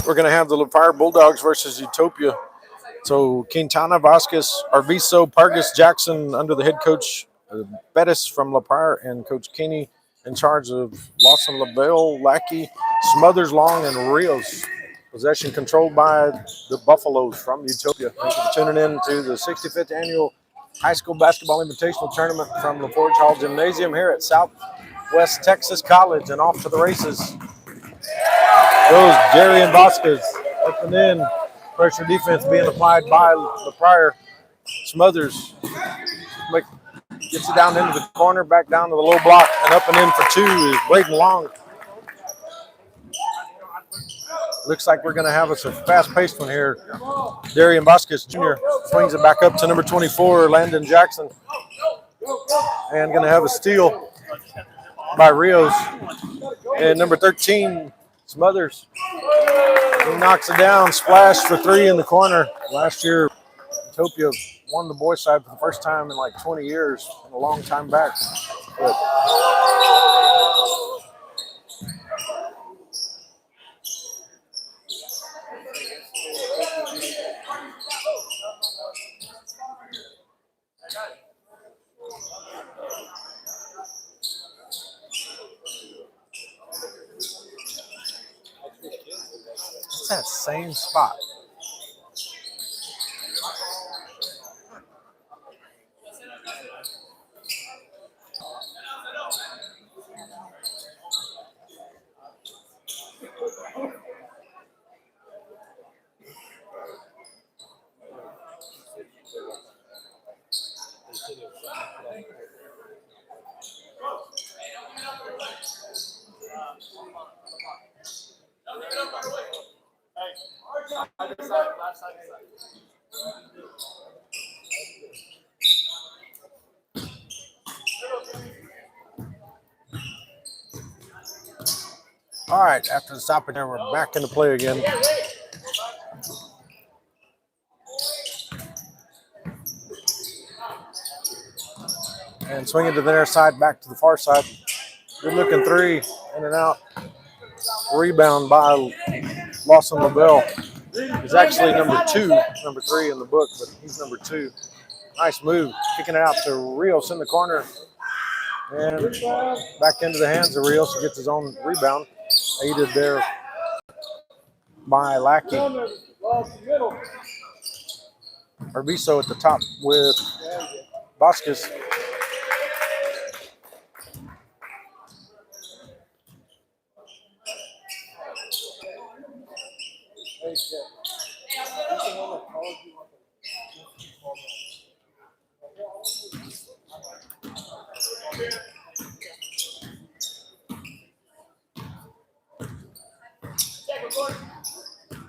we're going to have the Pryor Bulldogs versus Utopia. So Quintana, Vasquez, Arvizo, Pargas, Jackson under the head coach Bettis from La Pryor and Coach Kenny in charge of Lawson, LaBelle, Lackey, Smothers, Long, and Rios. Possession controlled by the Buffaloes from Utopia. Thank you for tuning in to the 65th Annual High School Basketball Invitational Tournament from LaForge Hall Gymnasium here at Southwest Texas College. And off to the races goes Jerry and Vasquez. Up and in. Pressure defense being applied by the Pryor. Smothers gets it down into the corner, back down to the low block, and up and in for two is Braden Long. Looks like we're going to have us a fast-paced one here. Darian Vasquez Jr. swings it back up to number 24, Landon Jackson. And going to have a steal by Rios. And number 13, Smothers. He knocks it down, splash for three in the corner. Last year, Utopia won the boys' side for the first time in like 20 years, and a long time back. But it's that same spot. All right, after the stoppage there, we're back into play again. And swinging to the near side, back to the far side. Good looking three, in and out. Rebound by Lawson LaBelle. He's actually number 3 in the book, but he's number 2. Nice move, kicking it out to Rios in the corner. And back into the hands of Rios. He gets his own rebound. Aided there by Lackey. Arvizo at the top with Vasquez.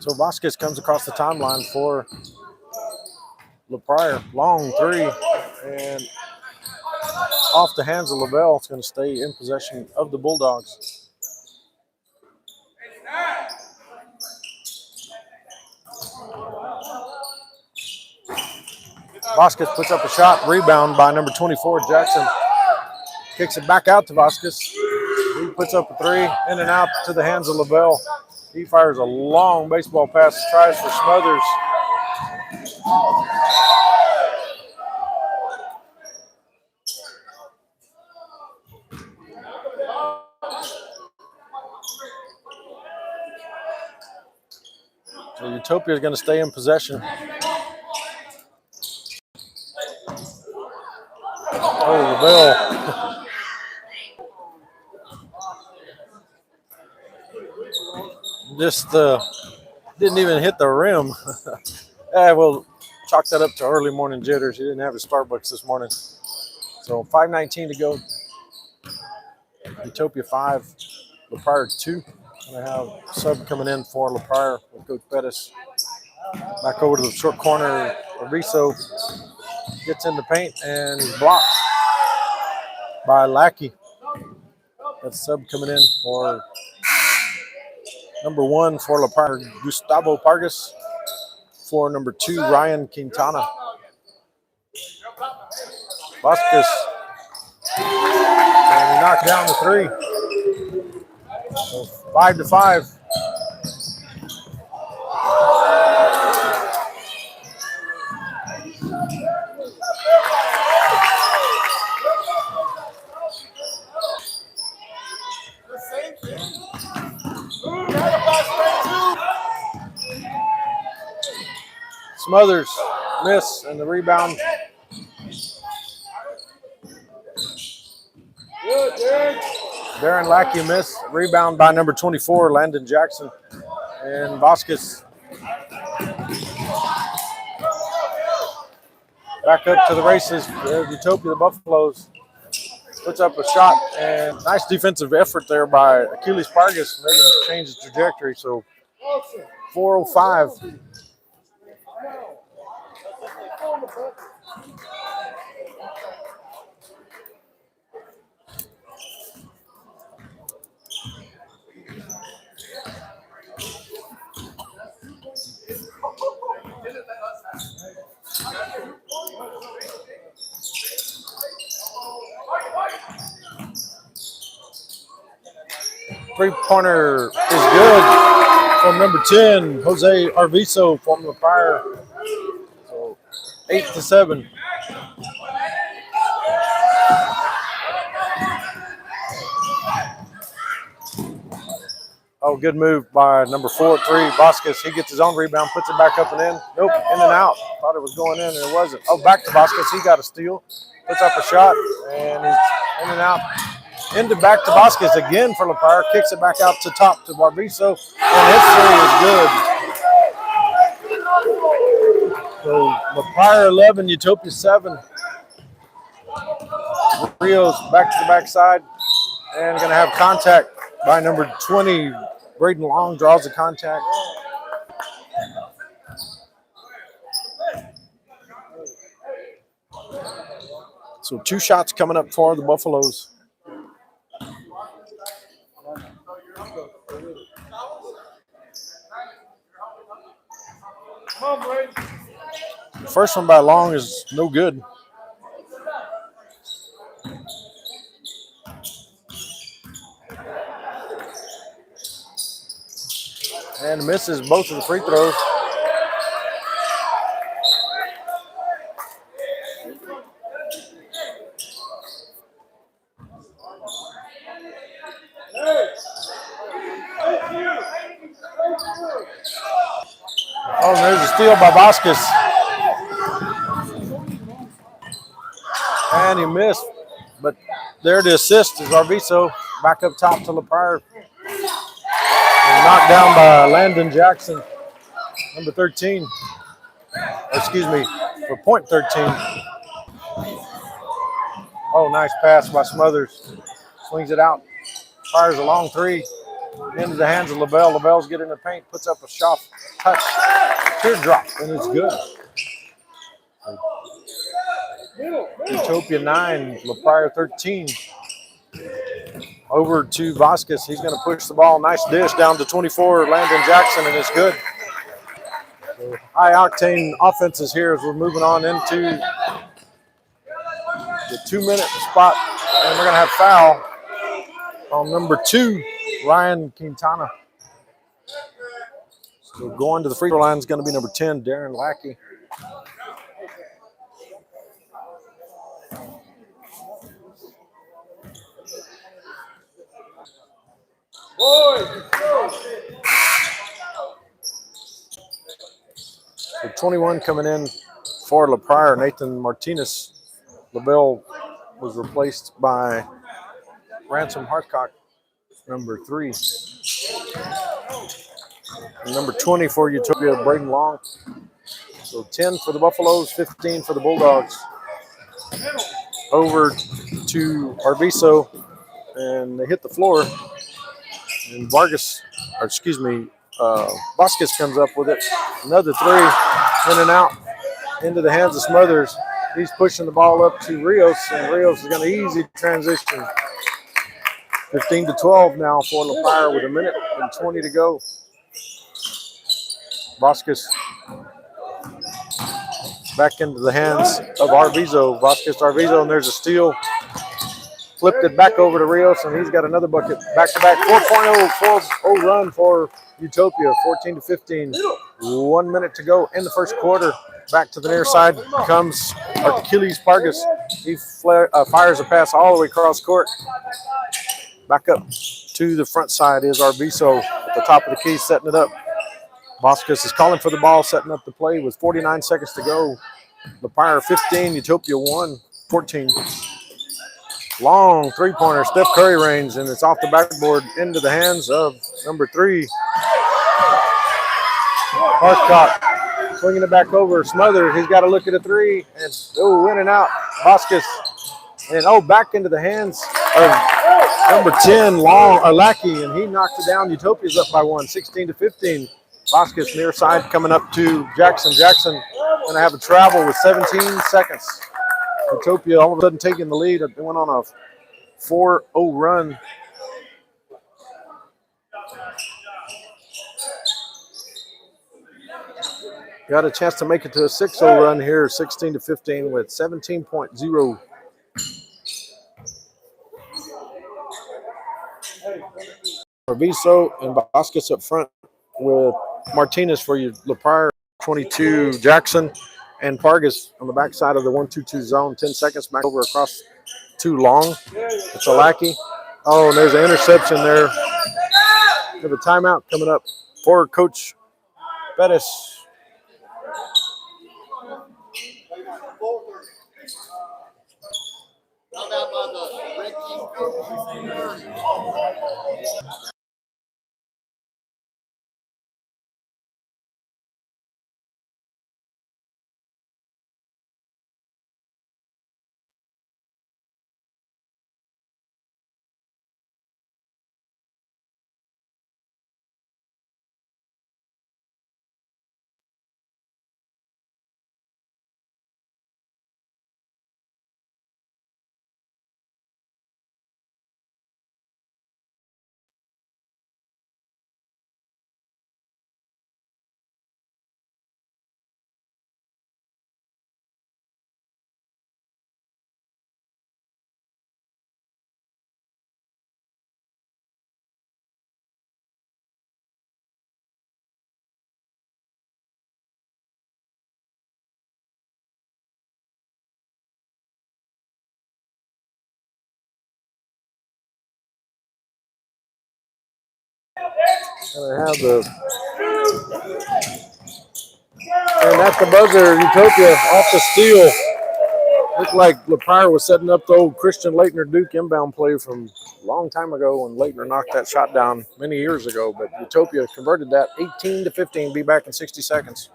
So Vasquez comes across the timeline for Pryor. Long three, and off the hands of LaBelle. It's going to stay in possession of the Bulldogs. Vasquez puts up a shot, rebound by number 24, Jackson. Kicks it back out to Vasquez. He puts up a three, in and out to the hands of LaBelle. He fires a long baseball pass, tries for Smothers. So Utopia is going to stay in possession. Oh, LaBelle. Just didn't even hit the rim. We'll chalk that up to early morning jitters. He didn't have his Starbucks this morning. So 5:19 to go. Utopia 5, La Pryor 2. Going to have a sub coming in for La Pryor with Coach Bettis. Back over to the short corner. Arvizo gets in the paint and he's blocked by Lackey. That's sub coming in for number 1 for La Pryor, Gustavo Pargas. For number 2, Ryan Quintana. Vasquez. And he knocked down the three. So 5-5. Smothers, miss, and the rebound. Darren Lackey miss. Rebound by number 24, Landon Jackson. And Vasquez back up to the races. There's Utopia, the Buffaloes. Puts up a shot, and nice defensive effort there by Achilles Pargas, making him change the trajectory. So 4:05. Three-pointer is good from number 10, Jose Arvizo from the Pryor. So 8-7. Oh, good move by number 4 3, Vasquez. He gets his own rebound, puts it back up and in. Nope, in and out. Thought it was going in, and it wasn't. Oh, back to Vasquez. He got a steal. Puts up a shot, and he's in and out. Into back to Vasquez again for LaPryor. Kicks it back out to top to Barbiso, and his three is good. So LaPryor 11, Utopia 7. Rios back to the backside, and going to have contact by number 20. Braden Long draws the contact. So 2 shots coming up for the Buffaloes. The first one by Long is no good. And misses both of the free throws. Oh, and there's a steal by Vasquez. And he missed. But there the assist is Arvizo. Back up top to LaPryor. Knocked down by Landon Jackson, number 13. Excuse me, for point 13. Oh, nice pass by Smothers. Swings it out. Fires a long 3 into the hands of LaBelle. LaBelle's getting in the paint, puts up a shot, touch, teardrop, and it's good. Utopia 9, LaPryor 13. Over to Vasquez. He's going to push the ball. Nice dish down to 24, Landon Jackson, and it's good. So high-octane offenses here as we're moving on into the 2-minute spot. And we're going to have foul on number 2, Ryan Quintana. So going to the free throw line is going to be number 10, Darren Lackey. So 21 coming in for LaPryor, Nathan Martinez. LaBelle was replaced by Ransom Hartcock, number 3. And number 20 for Utopia, Braden Long. So 10 for the Buffaloes, 15 for the Bulldogs. Over to Arvizo, and they hit the floor. And Vasquez comes up with it. Another 3, in and out, into the hands of Smothers. He's pushing the ball up to Rios, and Rios is going to easy transition. 15-12 now for LaPryor with 1:20 to go. Vasquez back into the hands of Arvizo. Arvizo, and there's a steal. Flipped it back over to Rios, and he's got another bucket. Back-to-back 4.0 run for Utopia, 14-15. 1 minute to go in the first quarter. Back to the near side comes Achilles Pargas. He fires a pass all the way across court. Back up to the front side is Arvizo at the top of the key, setting it up. Vasquez is calling for the ball, setting up the play with 49 seconds to go. The Pryor 15, Utopia 1, 14. Long three-pointer, Steph Curry range, and it's off the backboard into the hands of number 3. Harthcott swinging it back over, smothered. He's got to look at a 3, and in and out. Vasquez, and back into the hands of number 10, Lackey, and he knocks it down. Utopia's up by 1, 16-15. Vasquez near side coming up to Jackson. Jackson going to have a travel with 17 seconds. Utopia all of a sudden taking the lead. They went on a 4-0 run. Got a chance to make it to a 6-0 run here, 16-15 with 17.0. Arvizo and Vasquez up front with Martinez for you, Pryor 22, Jackson, and Pargas on the backside of the 1-2-2 zone. 10 seconds back over across too long. It's a Lackey. Oh, and there's an interception there. We have a timeout coming up for Coach Bettis. And at the buzzer, Utopia off the steal. Looked like Pryor was setting up the old Christian Leitner Duke inbound play from a long time ago when Leitner knocked that shot down many years ago. But Utopia converted that 18-15. Be back in 60 seconds.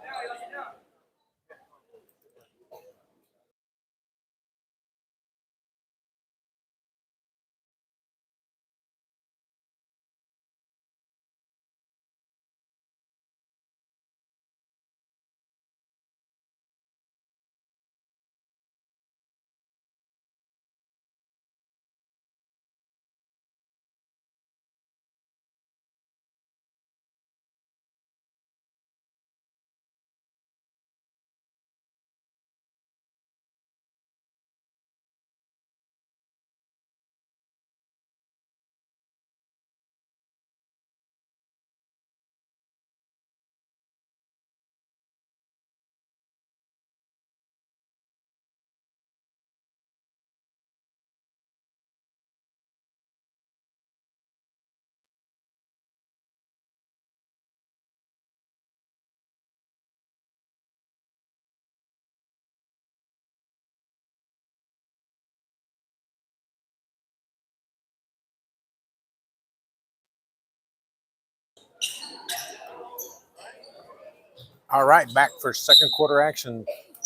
All right, back for second quarter action.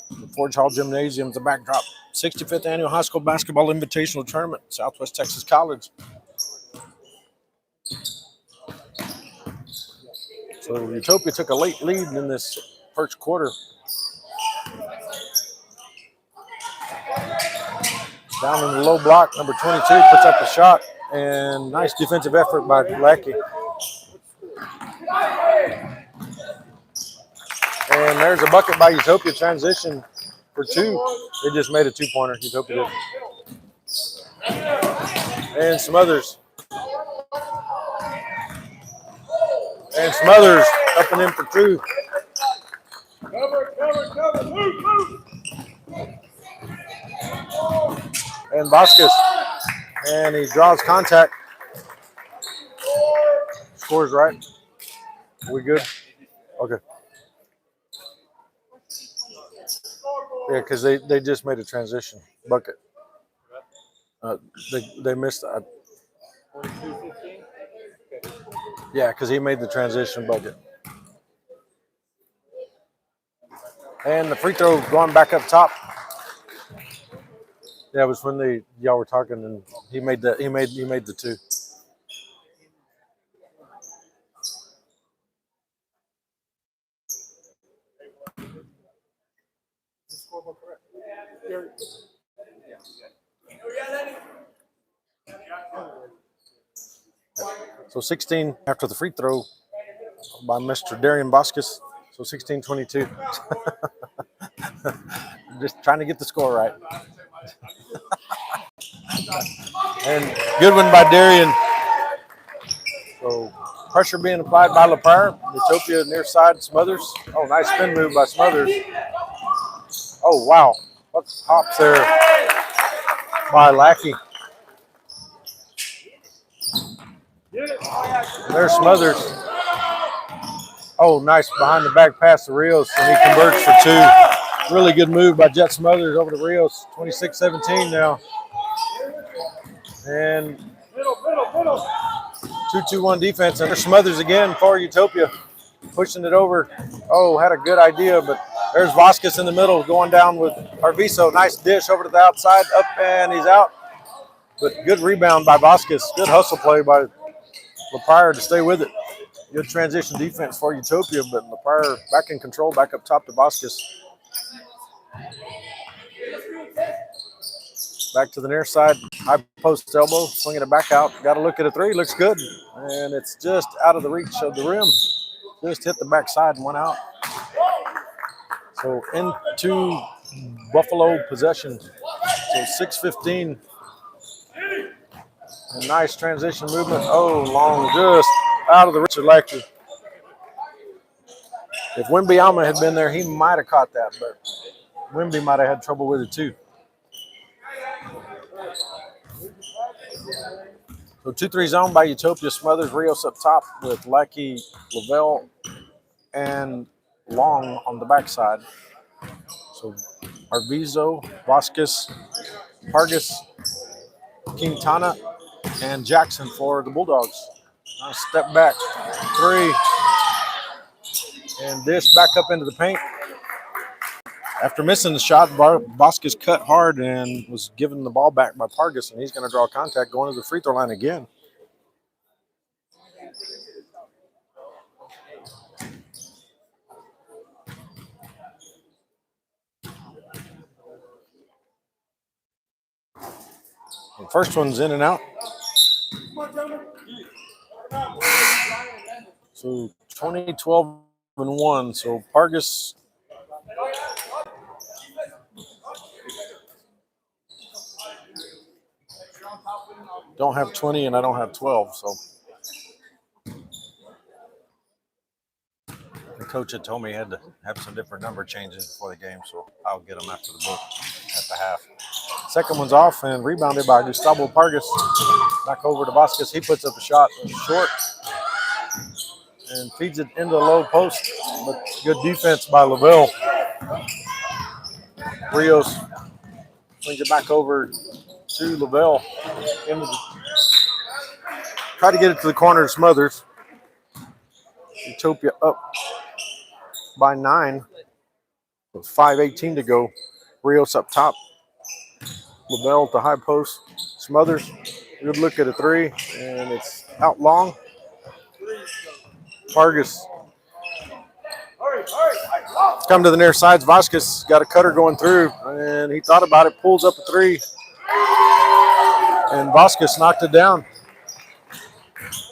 The Forge Hall Gymnasium, the backdrop. 65th Annual High School Basketball Invitational Tournament, Southwest Texas College. So Utopia took a late lead in this first quarter. Down in the low block, number 22 puts up a shot, and nice defensive effort by Lackey. And there's a bucket by Utopia, transition for 2. They just made a 2-pointer, Utopia did. And Smothers. And Smothers up and in for 2. Cover, move. And Vasquez. And he draws contact. Scores right. We good? Okay. Yeah, because they just made a transition bucket. Uh, they missed. Yeah, because he made the transition bucket. And the free throw going back up top. Yeah, it was when y'all were talking, and he made that. He made the two. So 16 after the free throw by Mr. Darian Boscus. So 16-22. Just trying to get the score right. And good one by Darian. So pressure being applied by Pryor. Utopia near side Smothers. Oh, nice spin move by Smothers. Oh, wow. What hops there by Lackey. There's Smothers. Oh, nice behind the back pass to Rios, and he converts for two. Really good move by Jet Smothers over to Rios. 26-17 now. And 2-2-1 defense. And there's Smothers again for Utopia. Pushing it over. Oh, had a good idea, but there's Vasquez in the middle going down with Arvizo. Nice dish over to the outside. Up, and he's out. But good rebound by Vasquez. Good hustle play by Pryor to stay with it. Good transition defense for Utopia, but Pryor back in control, back up top to Vasquez. Back to the near side, high post elbow, swinging it back out. Got to look at a three, looks good. And it's just out of the reach of the rim. Just hit the backside and went out. So into Buffalo possession. So 6:15. A nice transition movement. Oh, long, just out of the reach of Lackey. If Wimbyama had been there, he might have caught that, but Wimby might have had trouble with it too. So 2-3 zone by Utopia. Smothers, Rios up top with Lackey, Lavelle, and Long on the backside. So Arvizo, Vasquez, Pargas, Quintana, and Jackson for the Bulldogs. Nice step back, three, and dish back up into the paint. After missing the shot, Vasquez cut hard and was given the ball back by Pargas, and he's going to draw contact going to the free throw line again. The first one's in and out. So 20-12-1. So Pargas don't have 20 and I don't have 12. So the coach had told me he had to have some different number changes before the game, so I'll get them after the book at the half. Second one's off and rebounded by Gustavo Pargas. Back over to Vasquez. He puts up a shot short and feeds it into the low post. But good defense by Lavelle. Rios swings it back over to Lavelle. Try to get it to the corner of Smothers. Utopia up by 9 with 5:18 to go. Rios up top. Lavelle at the high post. Smothers, good look at a three, and it's out long. Pargas. Come to the near sides. Vasquez got a cutter going through, and he thought about it, pulls up a three, and Vasquez knocked it down.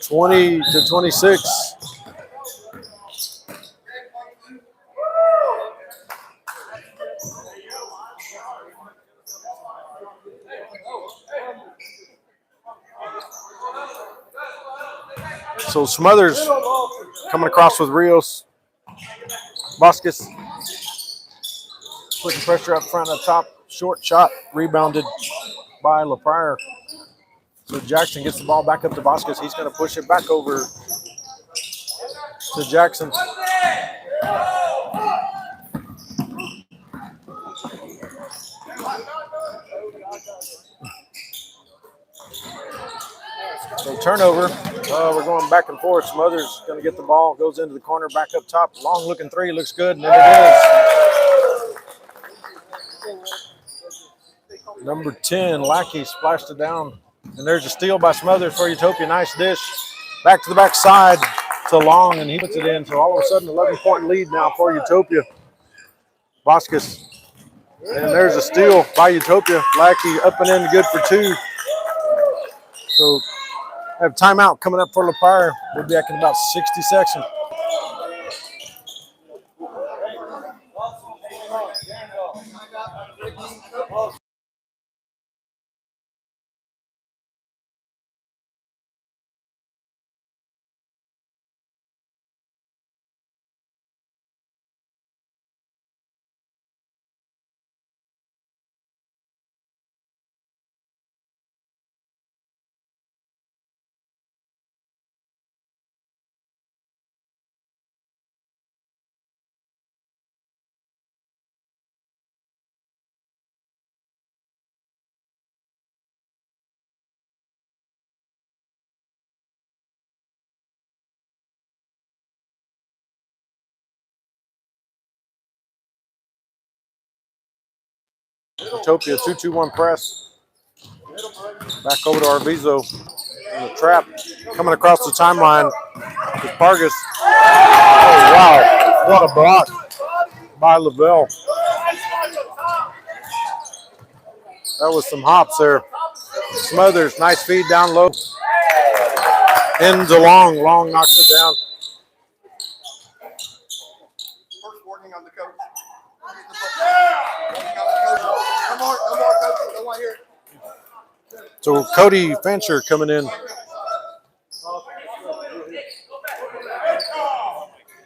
20-26. So Smothers coming across with Rios. Vasquez putting pressure up front, up top. Short shot, rebounded by Pryor. So Jackson gets the ball back up to Vasquez. He's going to push it back over to Jackson. So turnover. We're going back and forth. Smothers going to get the ball. Goes into the corner. Back up top. Long looking three. Looks good. And it is. Number 10, Lackey splashed it down. And there's a steal by Smothers for Utopia. Nice dish. Back to the backside to Long, and he puts it in. So all of a sudden, 11-point lead now for Utopia. Vasquez. And there's a steal by Utopia. Lackey up and in, good for two. So have timeout coming up for Pryor. We'll be back in about 60 seconds. Utopia 2-2-1 press. Back over to Arvizo in the trap. Coming across the timeline with Pargas. Oh, wow. What a block by Lavelle. That was some hops there. Smothers, nice feed down low. Into Long. Long knocks it down. First warning on the coach. Come on, coach. Don't want to hear it. So Cody Fancher coming in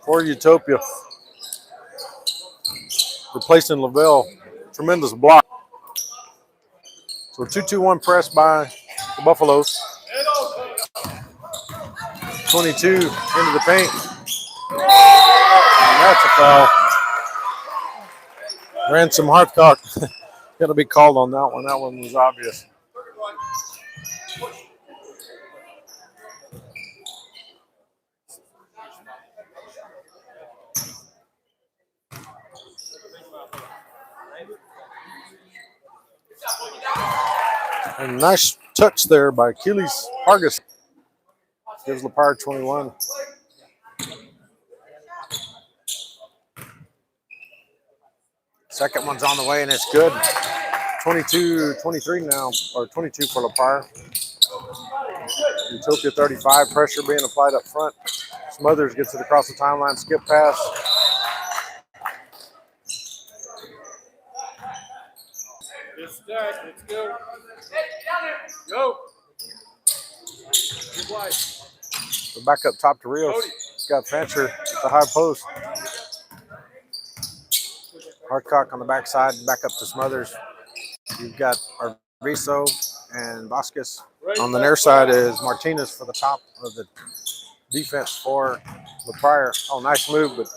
for Utopia. Replacing Lavelle. Tremendous block. So 2-2-1 press by the Buffaloes. 22 into the paint. And that's a foul. Ransom Hartcock. Got to be called on that one. That one was obvious. And nice touch there by Achilles Pargas. Gives Pryor 21. Second one's on the way, and it's good. 22-23 now, or 22 for Pryor. Utopia 35, pressure being applied up front. Smothers gets it across the timeline, skip pass. It's done. Let's go. Go. Good play. So back up top to Rios. Got Fancher at the high post. Hardcock on the backside, back up to Smothers. You've got Arvizo and Vasquez. On the near side is Martinez for the top of the defense for Pryor. Oh, nice move, but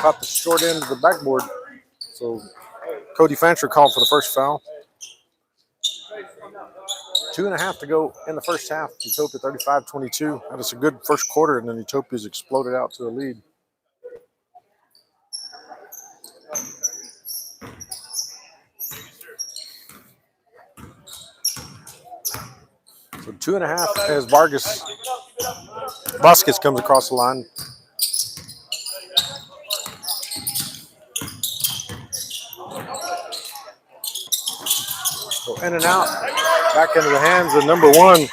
caught the short end of the backboard. So Cody Fancher called for the first foul. 2.5 to go in the first half. Utopia 35-22. That was a good first quarter, and then Utopia's exploded out to a lead. So 2.5 as Vasquez comes across the line. So in and out, back into the hands of number 1,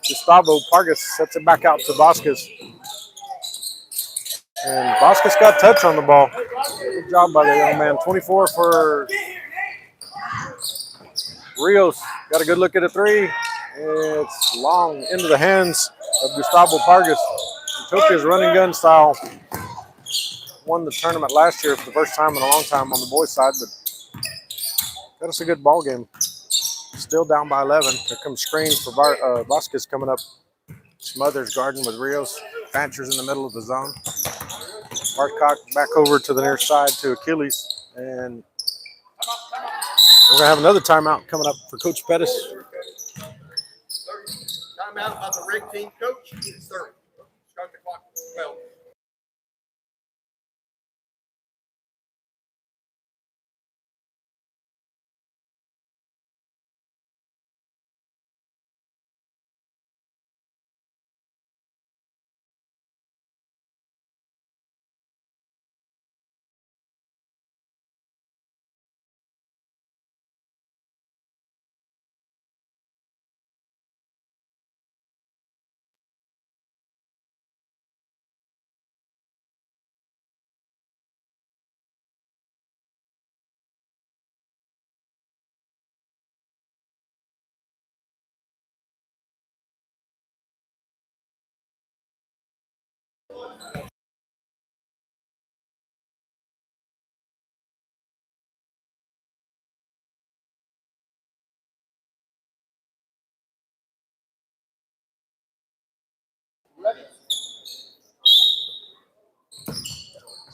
Gustavo Pargas sets it back out to Vasquez. And Vasquez got touch on the ball. Good job by the young man. 24 for Rios. Got a good look at a three. It's long into the hands of Gustavo Pargas. Utopia's running gun style. Won the tournament last year for the first time in a long time on the boys' side, but got us a good ball game. Still down by 11. Here comes screen for Vasquez coming up. Smothers guarding with Rios. Fancher's in the middle of the zone. Hartcock back over to the near side to Achilles. And we're going to have another timeout coming up for Coach Pettis. timeout by the red team coach. It's 30. Start the clock. 12.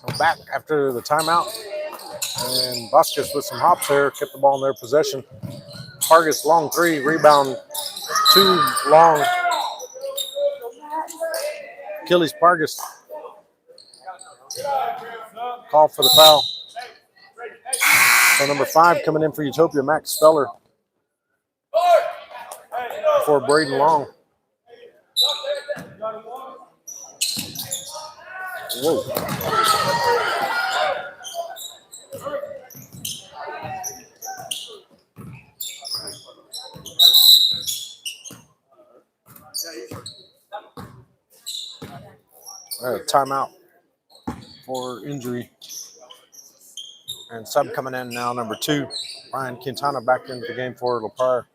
So back after the timeout, and Vasquez with some hops there, kept the ball in their possession. Vargas long three, rebound too long. Achilles Vargas call for the foul. So number 5 coming in for Utopia, Max Feller for Braden Long. Whoa. Timeout for injury. And sub coming in now, number 2, Ryan Quintana back into the game for Pryor.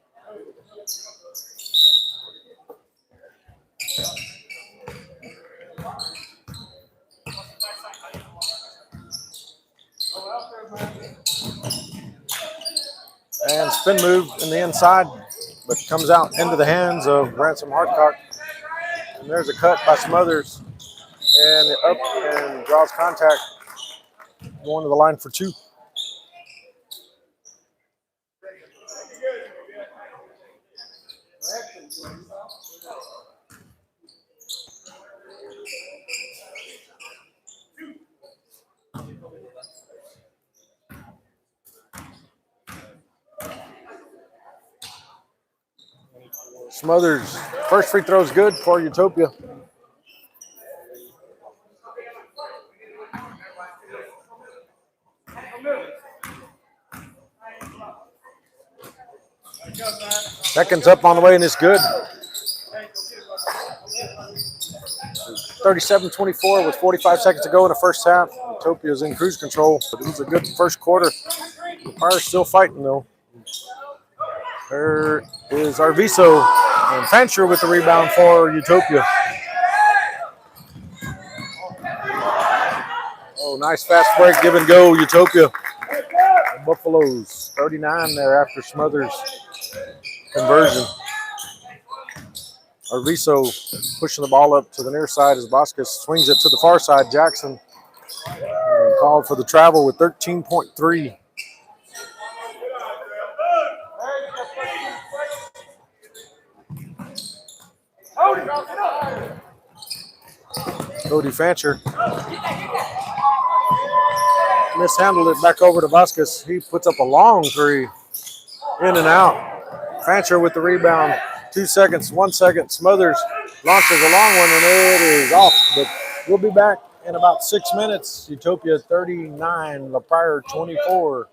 And spin move in the inside, but comes out into the hands of Ransom Hardcock. And there's a cut by Smothers. And up and draws contact. Going to the line for 2. Smothers, first free throw is good for Utopia. Second's up on the way and it's good. 37-24 with 45 seconds to go in the first half. Utopia's in cruise control. But it was a good first quarter. The Pryor's still fighting though. There is Arviso and Fancher with the rebound for Utopia. Oh, nice fast break, give and go, Utopia. The Buffaloes, 39 there after Smothers' conversion. Arviso pushing the ball up to the near side as Vasquez swings it to the far side. Jackson called for the travel with 13.3. Cody Fancher mishandled it back over to Vasquez. He puts up a long three. In and out. Fancher with the rebound. 2 seconds, 1 second. Smothers launches a long one and it is off. But we'll be back in about 6 minutes. Utopia 39, Pryor 24.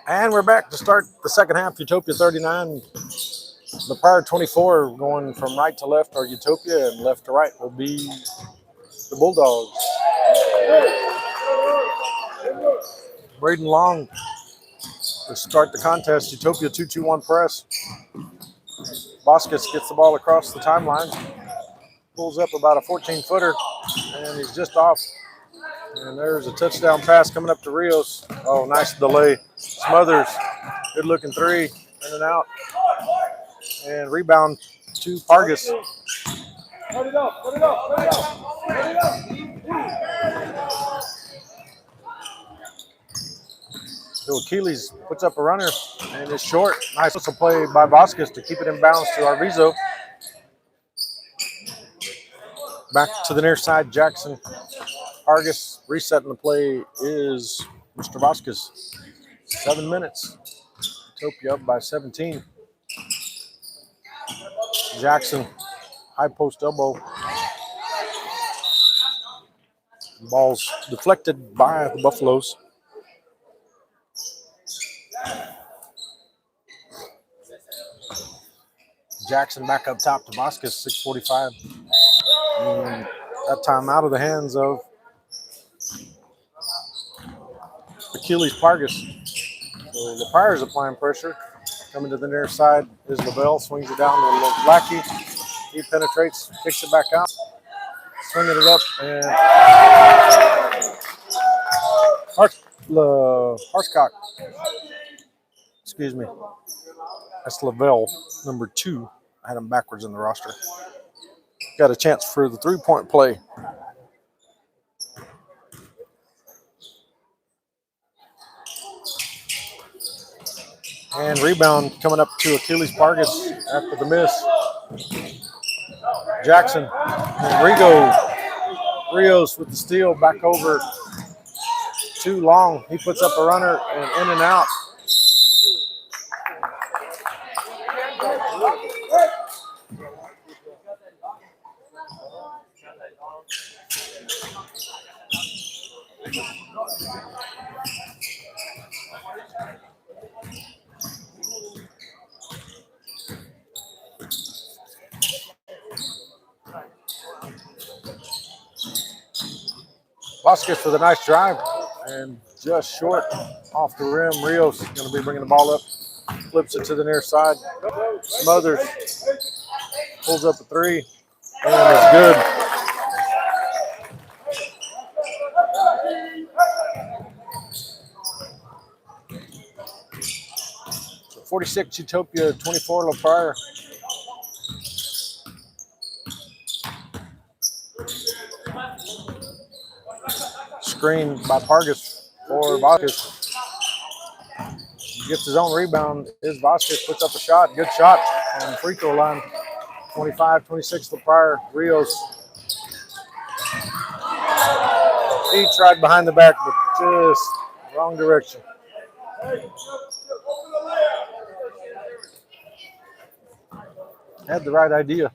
And we're back to start the second half. Utopia 39, the Pryor 24. Going from right to left are Utopia, and left to right will be the Bulldogs. Braden Long to start the contest. Utopia 2-2-1 press. Vasquez gets the ball across the timeline, pulls up about a 14-footer, and he's just off. And there's a touchdown pass coming up to Rios. Oh, nice delay. Smothers, good-looking three, in and out. And rebound to Pargas. Put it up, put it up, put it up, put it up. So Achilles puts up a runner, and it's short. Nice whistle play by Vasquez to keep it in bounds to Arvizo. Back to the near side, Jackson. Pargas resetting the play is Mr. Vasquez. 7 minutes. Utopia up by 17. Jackson, high post elbow. Ball's deflected by the Buffaloes. Jackson back up top to Vasquez, 6:45. And that time out of the hands of Achilles Pargas. So the Pryor's applying pressure. Coming to the near side is Lavelle, swings it down to Lackey. He penetrates, kicks it back out, swinging it up, and Hartscock. Excuse me. That's Lavelle, number 2. I had him backwards in the roster. Got a chance for the 3-point play. And rebound coming up to Achilles Pargas after the miss. Jackson and Rios with the steal back over too long. He puts up a runner and in and out. Vasquez with a nice drive and just short off the rim. Rios is going to be bringing the ball up, flips it to the near side. Smothers pulls up a 3 and it's good. So 46 Utopia, 24 Pryor. Screen by Pargas for Vasquez. Gets his own rebound. Is Vasquez, puts up a shot. Good shot on the free throw line. 25-26 Pryor. Rios. He tried behind the back, but just wrong direction. Had the right idea.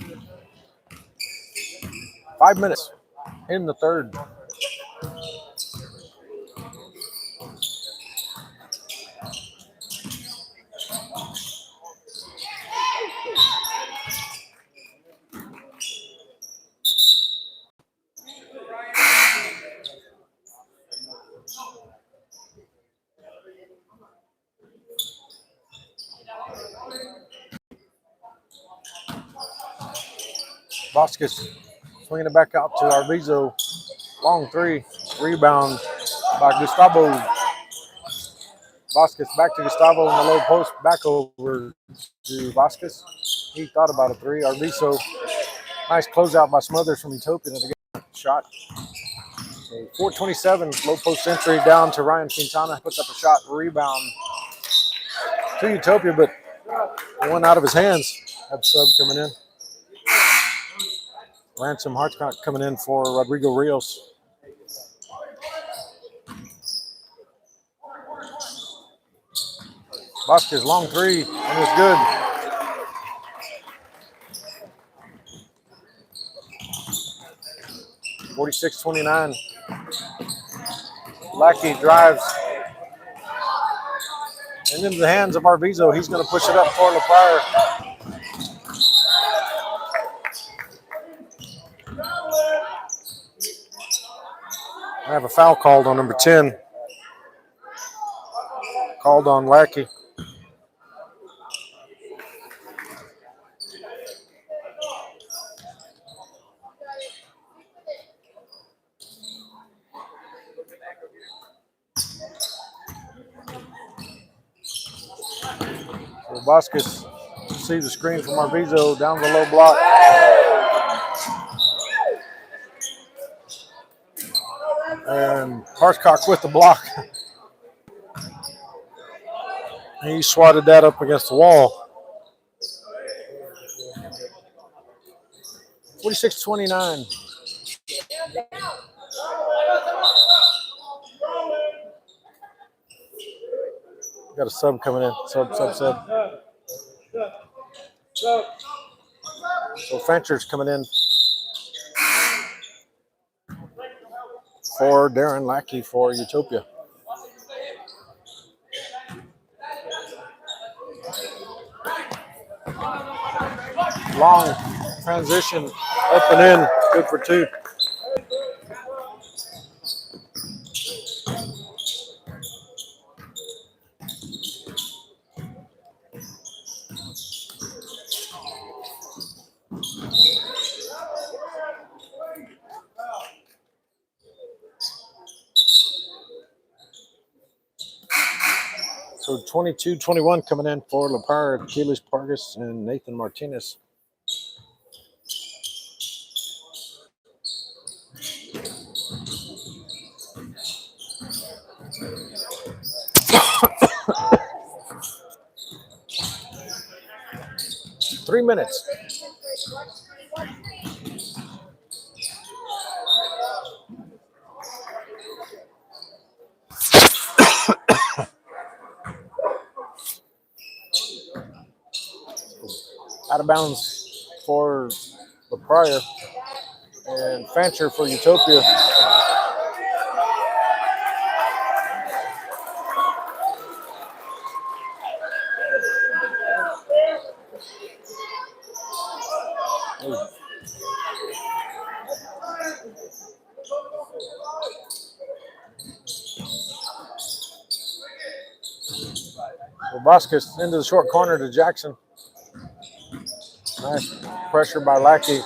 5 minutes in the third. Vasquez swinging it back out to Arvizo. Long 3. Rebound by Gustavo. Vasquez back to Gustavo in the low post. Back over to Vasquez. He thought about a 3. Arvizo. Nice closeout by Smothers from Utopia. Again, shot. So 4:27. Low post entry down to Ryan Quintana. Puts up a shot. Rebound to Utopia, but it went out of his hands. Had sub coming in. Ransom Hartscock coming in for Rodrigo Rios. Vasquez, long 3, and it's good. (46-29). Lackey drives. And into the hands of Arvizo. He's going to push it up for LaPryor. I have a foul called on number 10. Called on Lackey. So Vasquez receives the screen from Arvizo down the low block. And Harscock with the block. He swatted that up against the wall. 46-29. Got a sub coming in. Sub. So Fancher's coming in for Darren Lackey for Utopia. Long transition, up and in, good for two. So 22-21 coming in for LaPryor, Keelis Pargas, and Nathan Martinez. Three minutes. Out of bounds for LaPryor and Fancher for Utopia. Vasquez into the short corner to Jackson. Nice pressure by Lackey.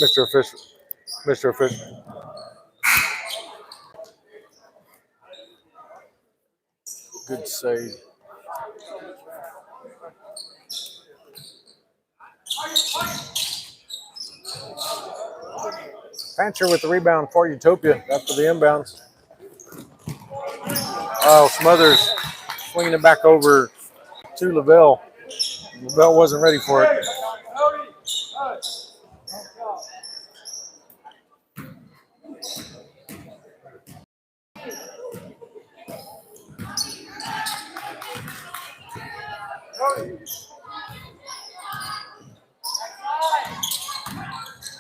Mr. Official. Good save. Fancher with the rebound for Utopia after the inbounds. Oh, Smothers swinging it back over to Lavelle. Lavelle wasn't ready for it.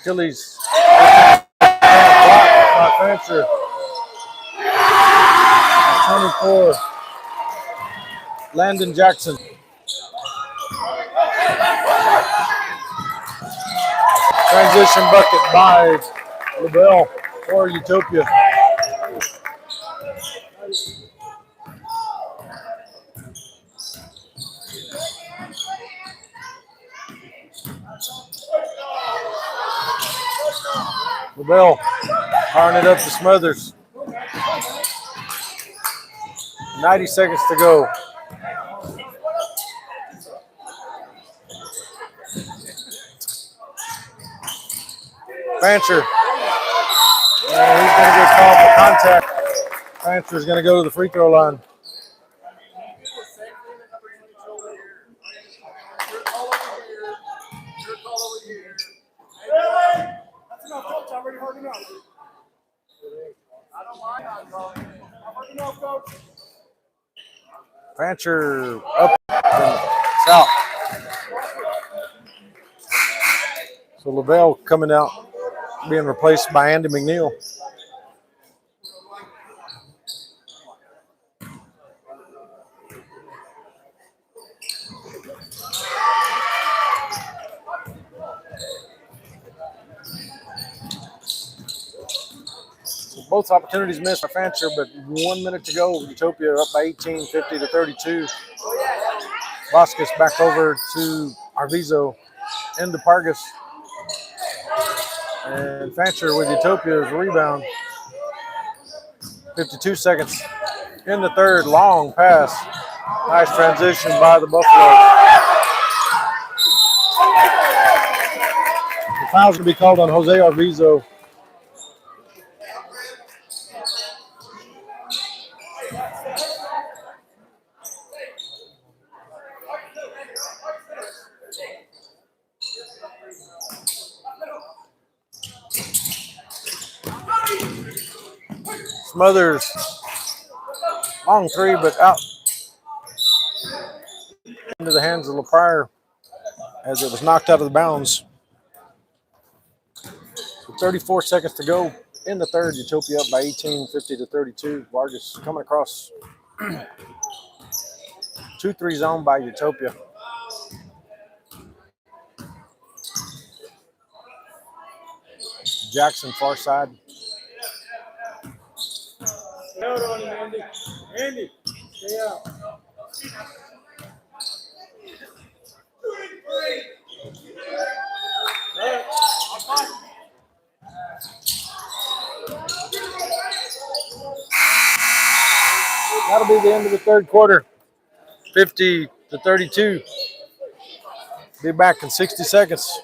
Achilles blocked by Fancher. 24. Landon Jackson. Transition bucket by Lavelle for Utopia. Lavelle firing it up to Smothers. 90 seconds to go. Fancher. And he's going to get called for contact. Fancher's going to go to the free throw line. I'm ready hard enough. I don't mind not calling. I'm hard enough, coach. Fancher up and it's out. So Lavelle coming out, being replaced by Andy McNeil. Both opportunities missed for Fancher, but 1 minute to go. Utopia up by 18, 50 to 32. Vasquez back over to Arvizo into Pargas. And Fancher with Utopia's rebound. 52 seconds in the third. Long pass. Nice transition by the Buffalo. The foul's going to be called on Jose Arvizo. Smothers. Long three, but out into the hands of Pryor as it was knocked out of the bounds. So 34 seconds to go in the third. Utopia up by 18, 50 to 32. Vargas coming across. 2-3 zone by Utopia. Jackson far side. Stay out on him, Andy. Andy, stay out. That'll be the end of the third quarter. 50 to 32. Be back in 60 seconds.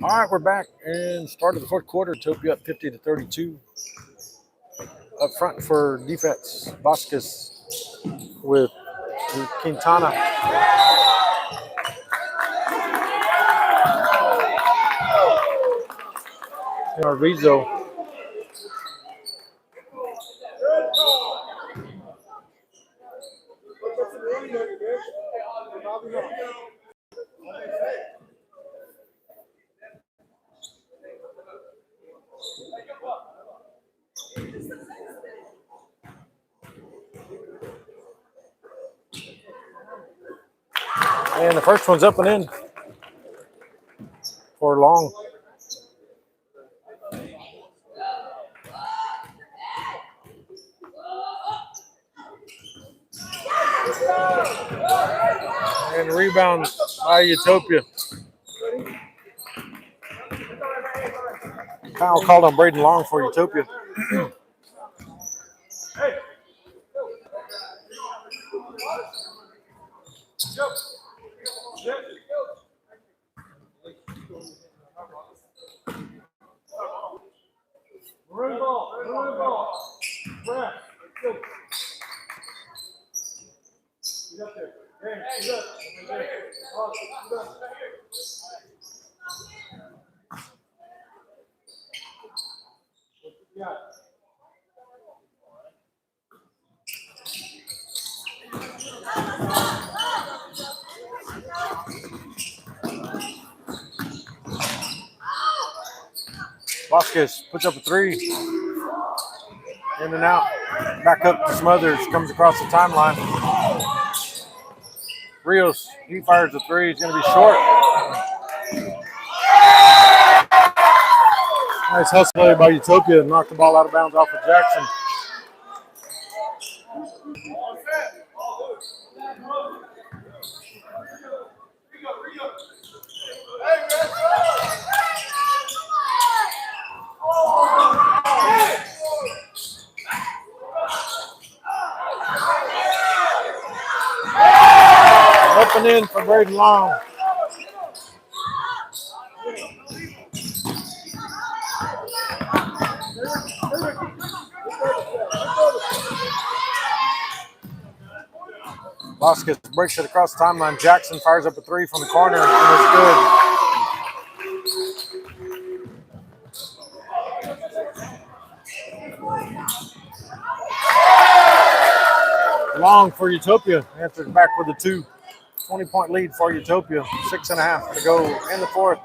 All right, we're back and start of the fourth quarter. Utopia up 50 to 32. Up front for defense, Vasquez with Quintana. And Arvizo. And the first one's up and in for Long. And rebound by Utopia. Foul called on Braden Long for Utopia. Maroon ball, maroon ball. Brad, let's go. Get up there. Hey, get up. Get up. Yeah. Vasquez puts up a three. In and out. Back up to Smothers. Comes across the timeline. Rios, he fires a three. He's going to be short. Nice hustle by Utopia. Knocked the ball out of bounds off of Jackson. Up and in for Braden Long. Vasquez breaks it across the timeline. Jackson fires up a three from the corner, and it's good. Long for Utopia. Answers back with a 2. 20-point lead for Utopia. 6.5 to go in the fourth.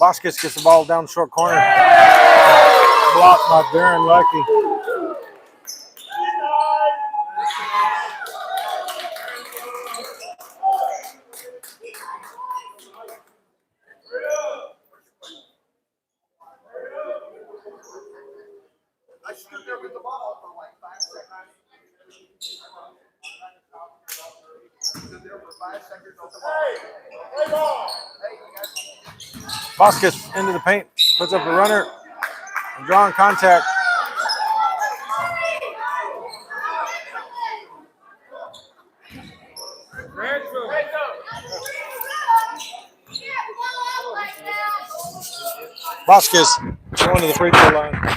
Vasquez gets the ball down short corner. Blocked by Darren Lucky. I stood there with the ball for like 5 seconds. Stood there for 5 seconds on the ball. Vasquez into the paint. Puts up a runner. Drawing contact. Vasquez going to the free throw line.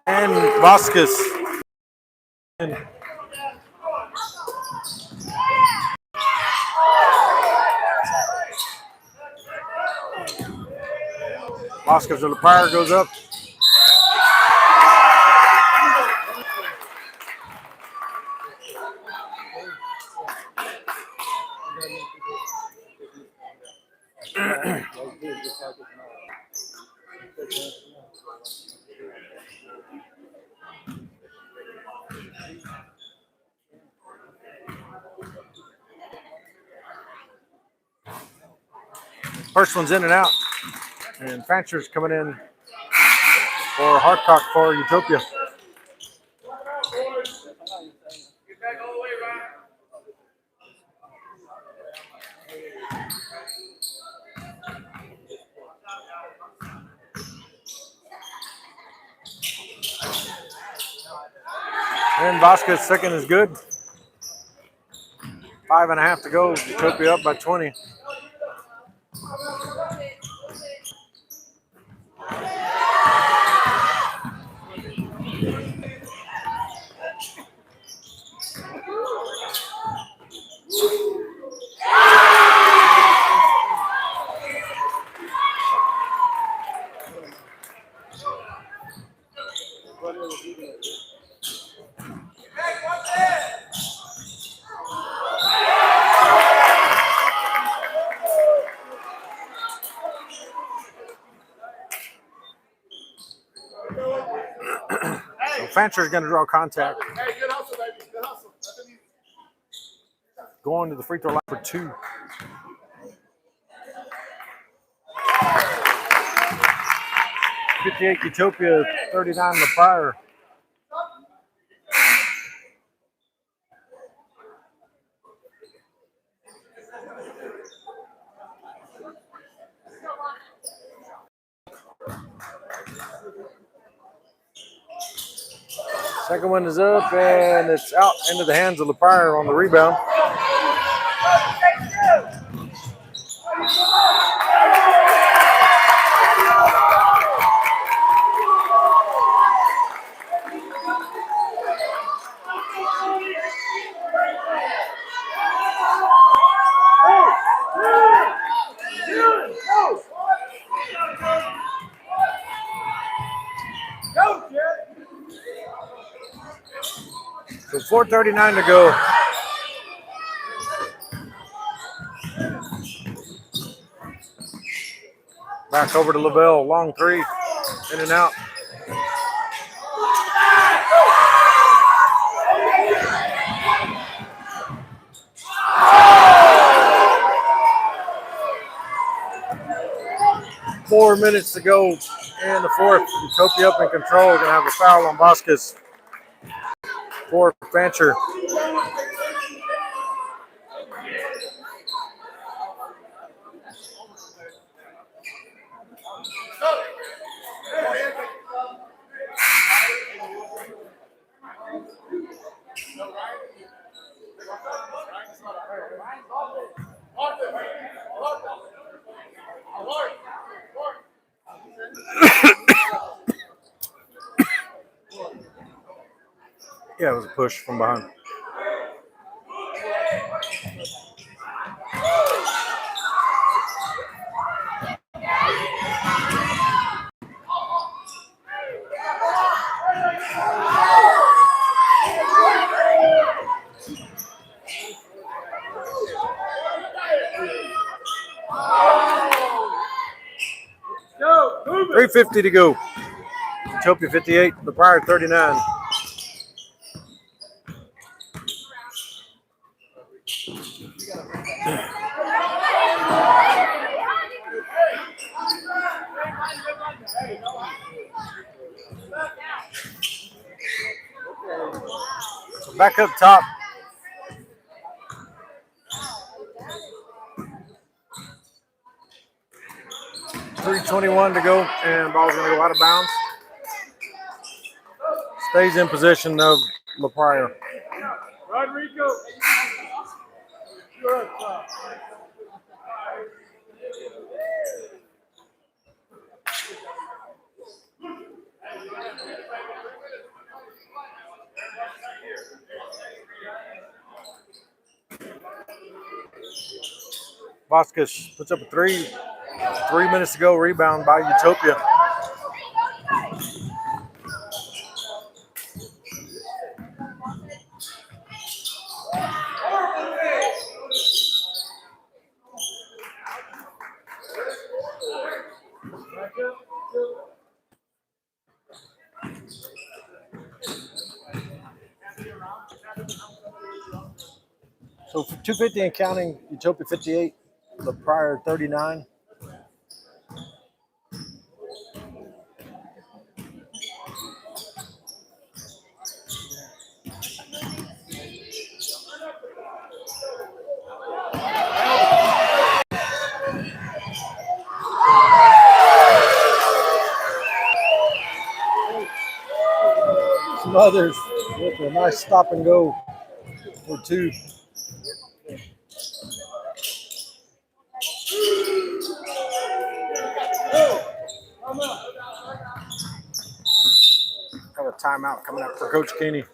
And Vasquez. Vasquez or Pryor goes up. First one's in and out. And Fancher's coming in for Hardcock for Utopia. And Vasquez second is good. 5.5 to go. Utopia up by 20. So Fancher's going to draw contact. Hey, good hustle, baby. Good hustle. Nothing easy. Going to the free throw line for 2. 58 Utopia, 39 Pryor. Second one is up, and it's out into the hands of Pryor on the rebound. So 4:39 to go. Back over to Lavelle, long 3, in and out. Four minutes to go in the fourth. Utopia up in control. Going to have a foul on Vasquez for Fancher. Yeah, it was a push from behind. Go, move it. 3:50 to go. Utopia 58, the Pryor 39. So back up top. .321 to go, and ball's going to go out of bounds. Stays in possession of Pryor. Rodrigo. Good job. Vasquez puts up a 3. 3 minutes to go. Rebound by Utopia. So for 250 and counting, Utopia 58, the Pryor 39. Smothers with a nice stop and go for 2. Have a timeout coming up for Coach Kenny.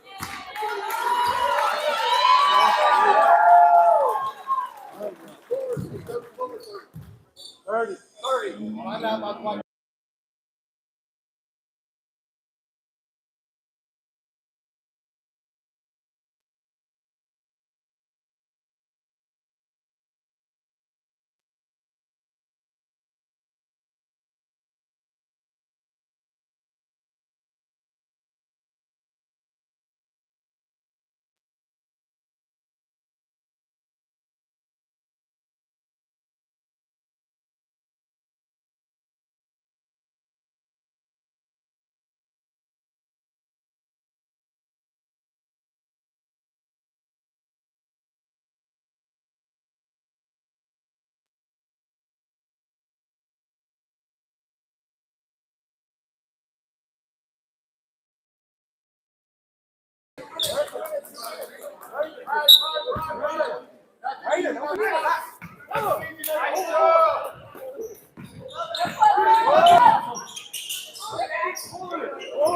Hayden, over here.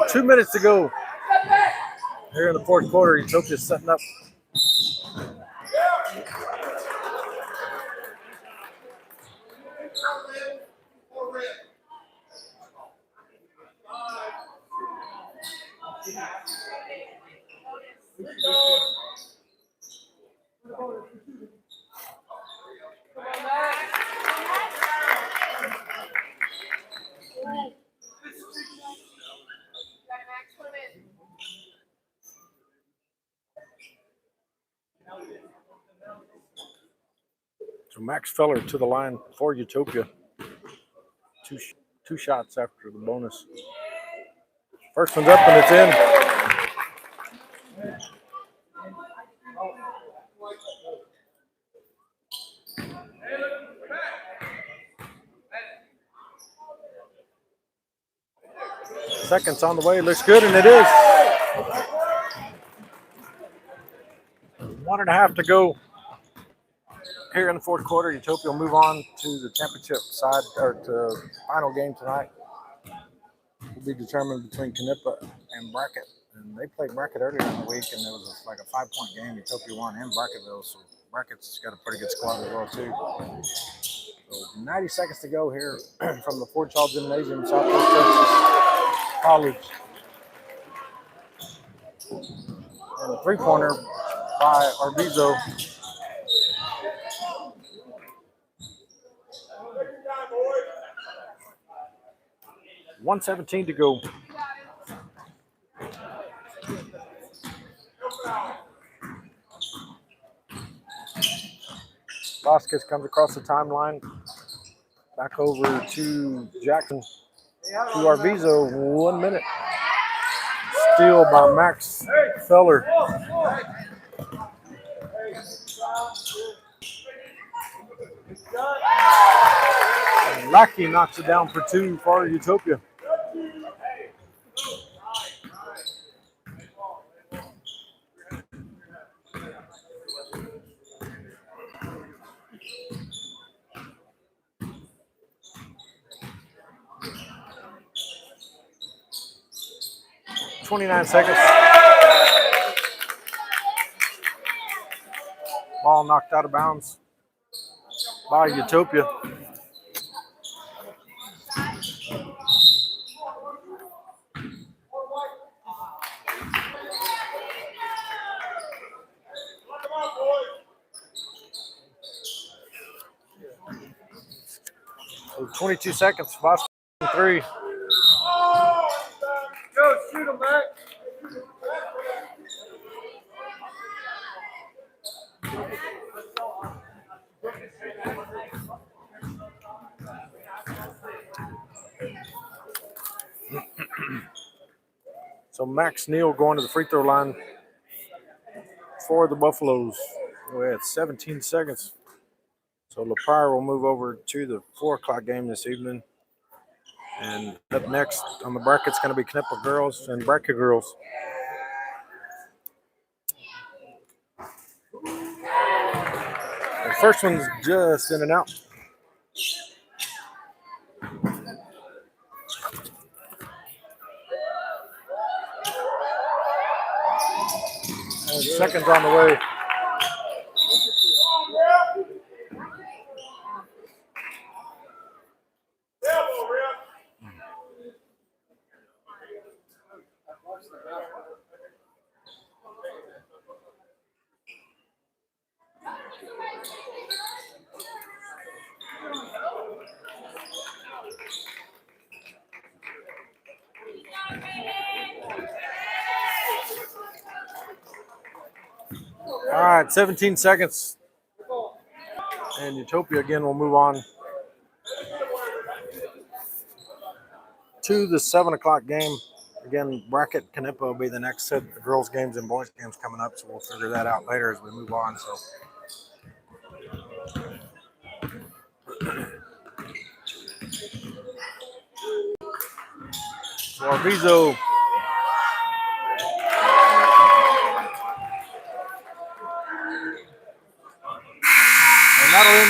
2 minutes to go. Here in the fourth quarter, Utopia's setting up. So Max Feller to the line for Utopia. Two shots after the bonus. First one's up and it's in. Second's on the way. Looks good, and it is. 1.5 to go. Here in the fourth quarter, Utopia will move on to the championship side, or to final game tonight. Will be determined between Canepa and Brackett. And they played Brackett earlier in the week, and it was like a 5-point game. Utopia won in Bracketville, so Brackett's got a pretty good squad as well, too. So 90 seconds to go here from the Fort Hall Gymnasium, Southwest Texas College. And the three-pointer by Arvizo. 1:17 to go. Vasquez comes across the timeline. Back over to Jackson. To Arvizo, 1 minute. Steal by Max Feller. And Lackey knocks it down for 2 for Utopia. .29 seconds. Ball knocked out of bounds by Utopia. So 22 seconds. Vasquez 3. Go, shoot him, Mac. So Max Neal going to the free throw line for the Buffaloes. We're at 17 seconds. So Pryor will move over to the 4 o'clock game this evening. And up next on the bracket's going to be Canepa girls and Bracket girls. The first one's just in and out. And second's on the way. All right, 17 seconds. And Utopia again will move on to the 7 o'clock game. Again, Bracket Canepa will be the next set of girls' games and boys' games coming up, so we'll figure that out later as we move on. So, Arvizo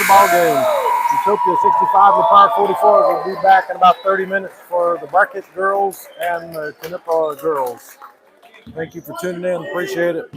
ball game. Utopia 65, LaPar 44. We'll be back in about 30 minutes for the Barkett girls and the Canepa girls. Thank you for tuning in. Appreciate it.